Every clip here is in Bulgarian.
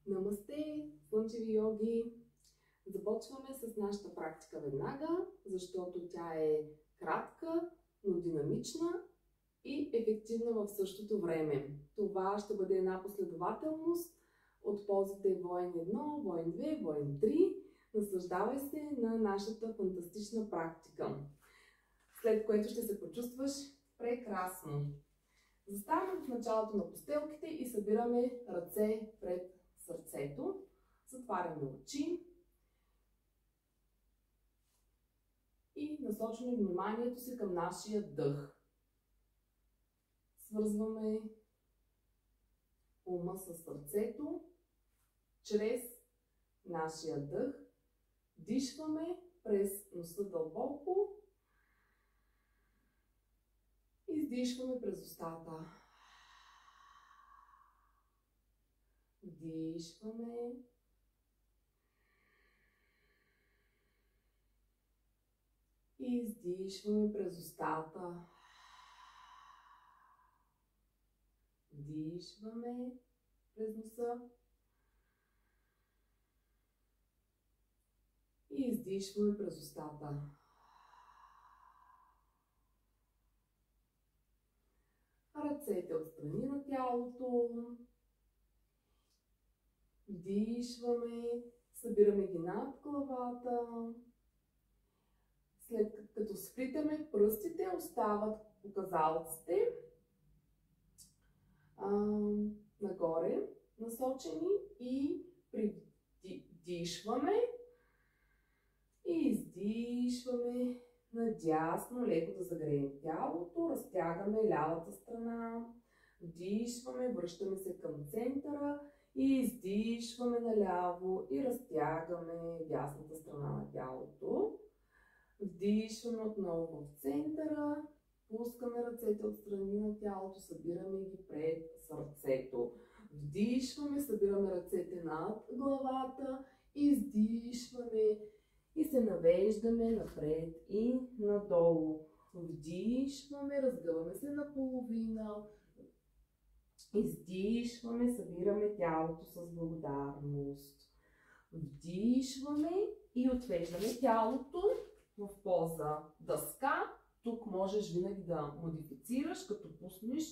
Намасте, слънчеви йоги! Започваме с нашата практика веднага, защото тя е кратка, но динамична и ефективна в същото време. Това ще бъде една последователност от позите воин 1, воин 2, воин 3. Наслаждавай се на нашата фантастична практика, след което ще се почувстваш прекрасно. Заставаме в началото на постелките и събираме ръце пред сърцето. Затваряме очи и насочваме вниманието си към нашия дъх. Свързваме ума с сърцето чрез нашия дъх. Дишваме през носа дълбоко. Издишваме през устата. Вдишваме. И издишваме през устата. Вдишваме през носа. И издишваме през устата. Ръцете отстрани на тялото. Вдишваме, събираме ги над главата. След като сплитаме пръстите, остават показалците нагоре насочени и вдишваме и издишваме надясно, леко да загреем тялото, разтягаме лявата страна, вдишваме, връщаме се към центъра и издишваме наляво и разтягаме дясната страна на тялото. Вдишваме отново в центъра, пускаме ръцете отстрани на тялото, събираме ги пред сърцето. Вдишваме, събираме ръцете над главата, издишваме и се навеждаме напред и надолу. Вдишваме, разгъваме се наполовина. Издишваме, събираме тялото с благодарност. Вдишваме и отвеждаме тялото в поза дъска. Тук можеш винаги да модифицираш, като пуснеш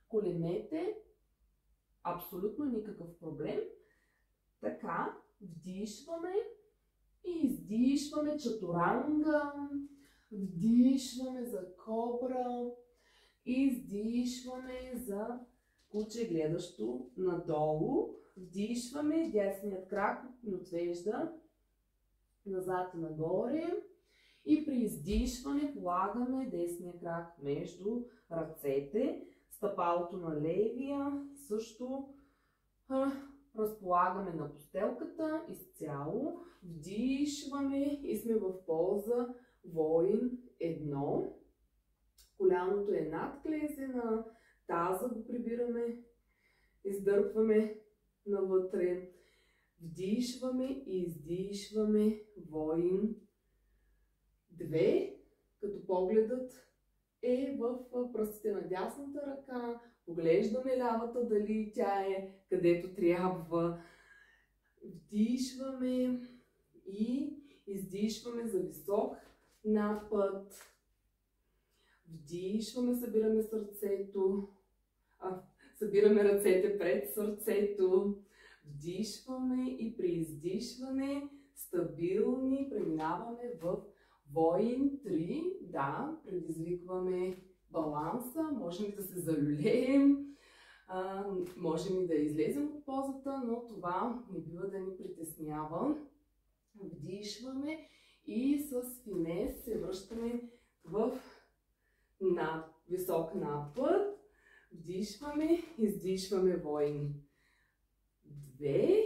коленете. Абсолютно никакъв проблем. Така, вдишваме и издишваме чатуранга. Вдишваме за кобра. Издишваме за куче гледащо надолу. Вдишваме, дясният крак ни отвежда назад и нагоре. И при издишване полагаме десния крак между ръцете. Стъпалото на левия също разполагаме на постелката изцяло. Вдишваме и сме в полза воин 1. Коляното е над клезена, таза го прибираме, издърпваме навътре. Вдишваме и издишваме воин 2, като погледът е в пръстите на дясната ръка. Поглеждаме лявата, дали тя е където трябва. Вдишваме и издишваме за висок напът. Вдишваме, събираме сърцето. Събираме ръцете пред сърцето. Вдишваме и при издишване стабилни преминаваме в воин 3. Да, предизвикваме баланса, можем и да се залюлеем, можем и да излезем от позата, но това не бива да ни притеснява. Вдишваме и с финес се връщаме в висок напът. Вдишваме, издишваме воин 2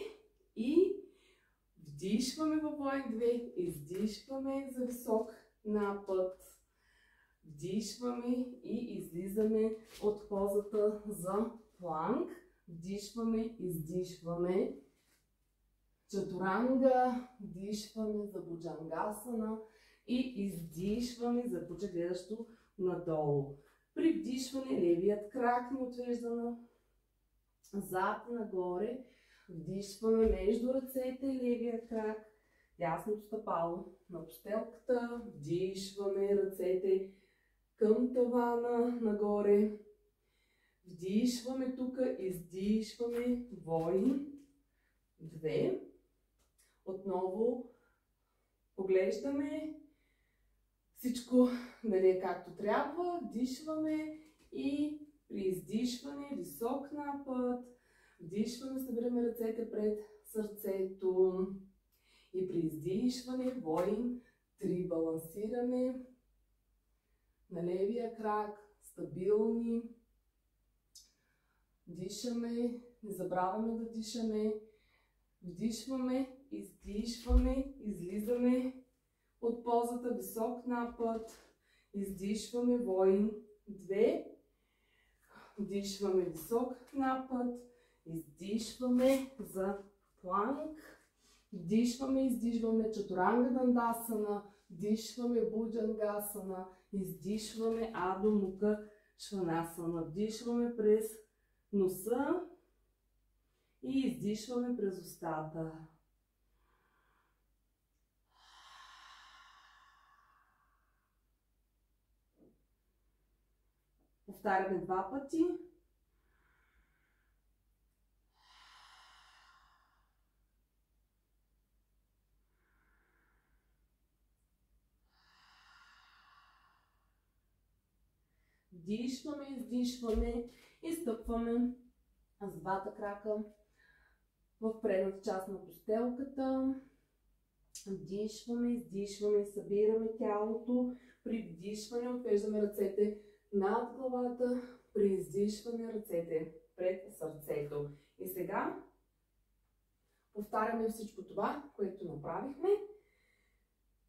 и вдишваме във воин 2, издишваме за висок напът. Вдишваме и излизаме от позата за планк. Вдишваме, издишваме чатуранга, вдишваме за буджангасана и издишваме за куче гледащо надолу. При вдишване левият крак ни отвежда назад, нагоре. Вдишваме между ръцете, левия крак, дясното стъпало на постелката. Вдишваме ръцете към тавана нагоре. Вдишваме тук, издишваме. Воин. 2. Отново поглеждаме всичко дали е както трябва. Вдишваме и при издишване висок напът. Вдишваме, събираме ръцете пред сърцето. И при издишване воин 3. Балансираме на левия крак, стабилни. Дишаме, не забравяме да дишаме. Вдишваме, издишваме, излизаме от позата, висок напът. Издишваме, воин 2. Вдишваме, висок напът. Издишваме за планк. Вдишваме, издишваме чатуранга дандасана. Вдишваме буджангасана. Издишваме адо мука шванасана. Вдишваме през носа и издишваме през устата. Повтаряме 2 пъти. Вдишваме, издишваме и стъпваме с 2 крака в предната част на постелката. Вдишваме, издишваме, събираме тялото. При вдишване отвеждаме ръцете над главата. При издишване ръцете пред сърцето. И сега повтаряме всичко това, което направихме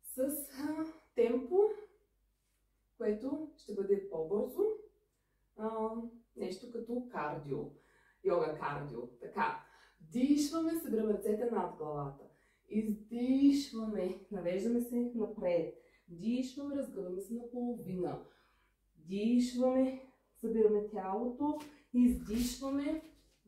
с темпо, което ще бъде по-бързо. Нещо като кардио. Йога кардио. Така. Вдишваме, събираме ръцете над главата. Издишваме, навеждаме се напред. Вдишваме, разгъваме се наполовина. Вдишваме, събираме тялото. Издишваме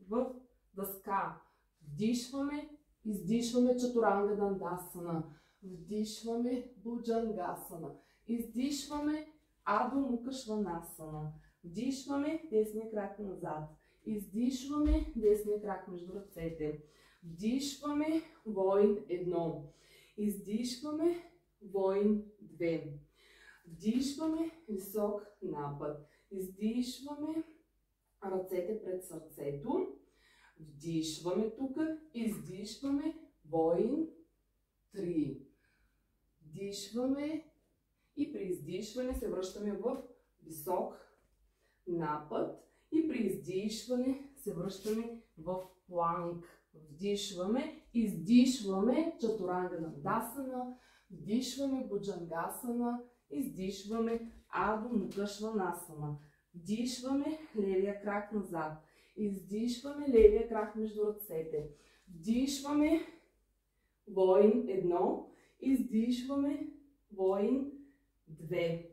в дъска. Вдишваме, издишваме чатуранга дандасана. Вдишваме буджангасана. Издишваме адо мука шванасана. Вдишваме десния крак назад. Издишваме десния крак между ръцете. Вдишваме воин 1. Издишваме воин 2. Вдишваме висок напът. Издишваме ръцете пред сърцето. Вдишваме тук. Издишваме воин 3. Вдишваме и при издишване се връщаме в висок напът. И при издишване се връщаме в планк. Вдишваме, издишваме чатуранга дандасана. Вдишваме буджангасана. Издишваме адо мука шванасана. Вдишваме левия крак назад. Издишваме левия крак между ръцете. Вдишваме воин 1. Издишваме воин 2.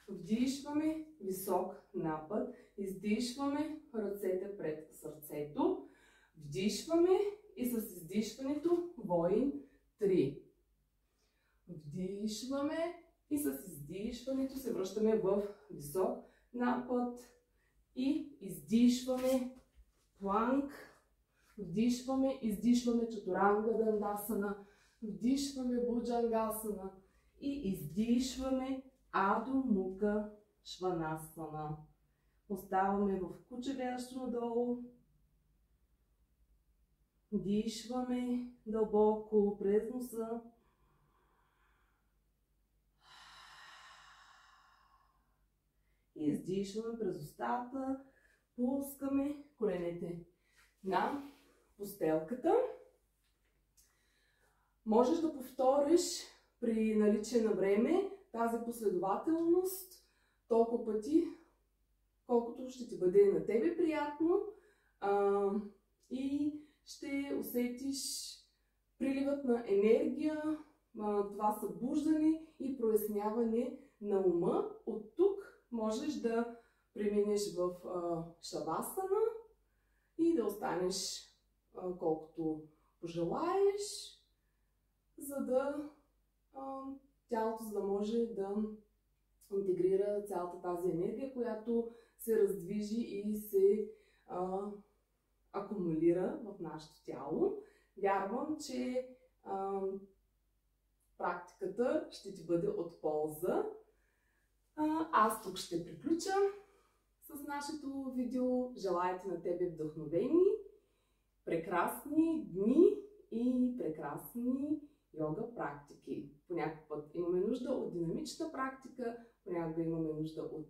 Вдишваме висок напът. Издишваме ръцете пред сърцето. Вдишваме и с издишването воин 3. Вдишваме и с издишването се връщаме в висок напът. И издишваме планк. Вдишваме, издишваме чатуранга дандасана. Вдишваме буджангасана. И издишваме адо мука шванасана. Оставаме в куче гледащо надолу. Дишваме дълбоко през носа. Издишваме през устата. Пускаме коленете на постелката. Можеш да повториш при наличие на време тази последователност толкова пъти, колкото ще ти бъде на тебе приятно и ще усетиш приливът на енергия, това събуждане и проясняване на ума. От тук можеш да преминеш в шавасана и да останеш колкото пожелаеш, за да тялото, за да може да интегрира цялата тази енергия, която се раздвижи и се акумулира в нашето тяло. Вярвам, че практиката ще ти бъде от полза. Аз тук ще приключа с нашето видео. Желая ти на тебе вдъхновени, прекрасни дни и прекрасни йога практики. Понякога път имаме нужда от динамична практика, понякога имаме нужда от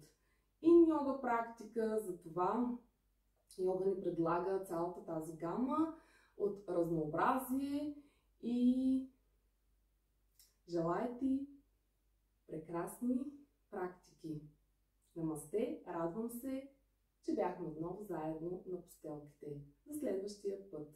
ин йога практика, затова йога ни предлага цялата тази гама от разнообразие и желая ти прекрасни практики. Намасте, радвам се, че бяхме отново заедно на постелките. До следващия път!